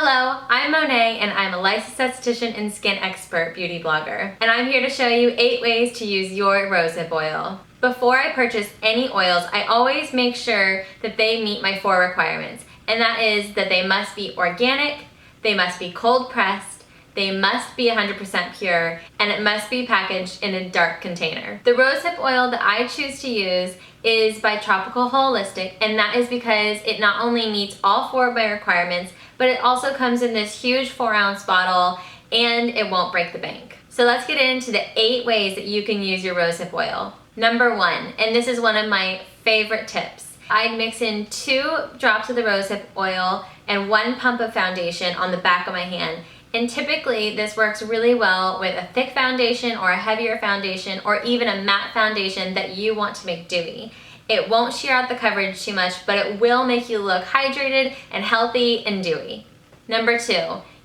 Hello, I'm Monet and I'm a licensed esthetician and skin expert beauty blogger. And I'm here to show you 8 ways to use your rosehip oil. Before I purchase any oils, I always make sure that they meet my 4 requirements. And that is that they must be organic, they must be cold pressed, they must be 100% pure, and it must be packaged in a dark container. The rosehip oil that I choose to use is by Tropical Holistic, and that is because it not only meets all 4 of my requirements, but it also comes in this huge 4-ounce bottle and it won't break the bank. So let's get into the 8 ways that you can use your rosehip oil. Number 1, and this is one of my favorite tips. I'd mix in 2 drops of the rosehip oil and 1 pump of foundation on the back of my hand. And typically this works really well with a thick foundation or a heavier foundation or even a matte foundation that you want to make dewy. It won't sheer out the coverage too much, but it will make you look hydrated and healthy and dewy. Number 2,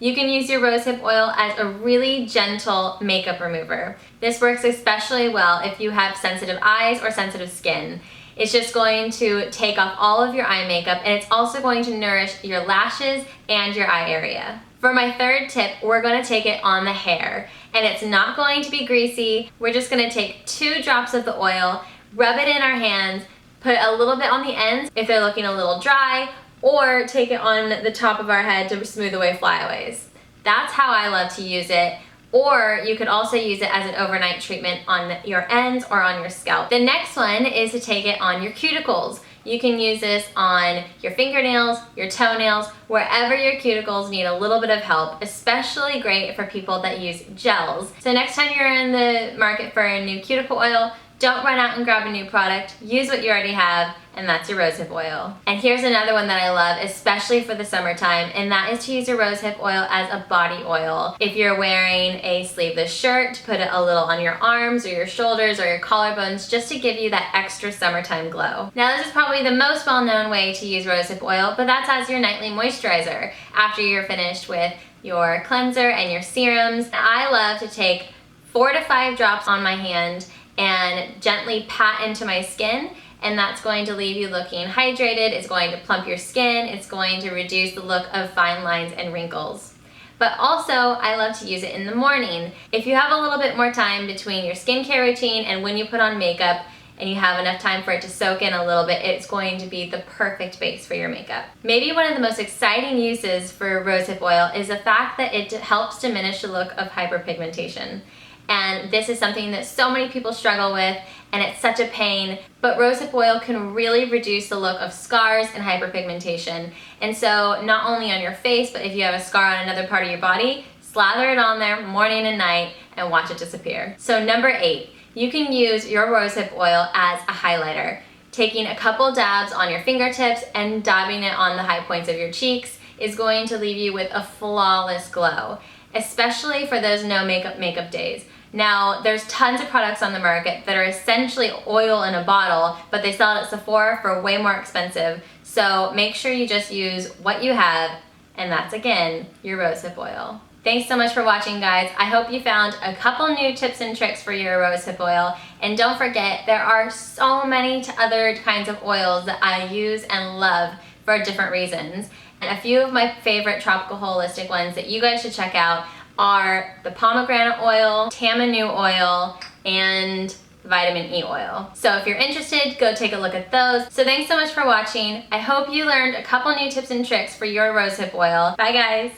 you can use your rosehip oil as a really gentle makeup remover. This works especially well if you have sensitive eyes or sensitive skin. It's just going to take off all of your eye makeup, and it's also going to nourish your lashes and your eye area. For my 3rd tip, we're going to take it on the hair, and it's not going to be greasy. We're just going to take 2 drops of the oil, rub it in our hands, put a little bit on the ends if they're looking a little dry, or take it on the top of our head to smooth away flyaways. That's how I love to use it. Or you could also use it as an overnight treatment on your ends or on your scalp. The next one is to take it on your cuticles. You can use this on your fingernails, your toenails, wherever your cuticles need a little bit of help, especially great for people that use gels. So next time you're in the market for a new cuticle oil, don't run out and grab a new product. Use what you already have, and that's your rosehip oil. And here's another one that I love, especially for the summertime, and that is to use your rosehip oil as a body oil. If you're wearing a sleeveless shirt, put it a little on your arms or your shoulders or your collarbones just to give you that extra summertime glow. Now this is probably the most well-known way to use rosehip oil, but that's as your nightly moisturizer after you're finished with your cleanser and your serums. I love to take 4 to 5 drops on my hand and gently pat into my skin, and that's going to leave you looking hydrated. It's going to plump your skin. It's going to reduce the look of fine lines and wrinkles. But also, I love to use it in the morning. If you have a little bit more time between your skincare routine and when you put on makeup, and you have enough time for it to soak in a little bit, it's going to be the perfect base for your makeup. Maybe one of the most exciting uses for rosehip oil is the fact that it helps diminish the look of hyperpigmentation. And this is something that so many people struggle with, and it's such a pain, but rosehip oil can really reduce the look of scars and hyperpigmentation. And so not only on your face, but if you have a scar on another part of your body, slather it on there morning and night and watch it disappear. So number 8, you can use your rosehip oil as a highlighter. Taking a couple dabs on your fingertips and dabbing it on the high points of your cheeks is going to leave you with a flawless glow, especially for those no makeup days. Now, there's tons of products on the market that are essentially oil in a bottle, but they sell it at Sephora for way more expensive. So make sure you just use what you have, and that's again, your rosehip oil. Thanks so much for watching, guys. I hope you found a couple new tips and tricks for your rosehip oil. And don't forget, there are so many other kinds of oils that I use and love for different reasons. And a few of my favorite Tropical Holistic ones that you guys should check out are the pomegranate oil, tamanu oil, and vitamin E oil. So if you're interested, go take a look at those. So thanks so much for watching. I hope you learned a couple new tips and tricks for your rosehip oil. Bye, guys.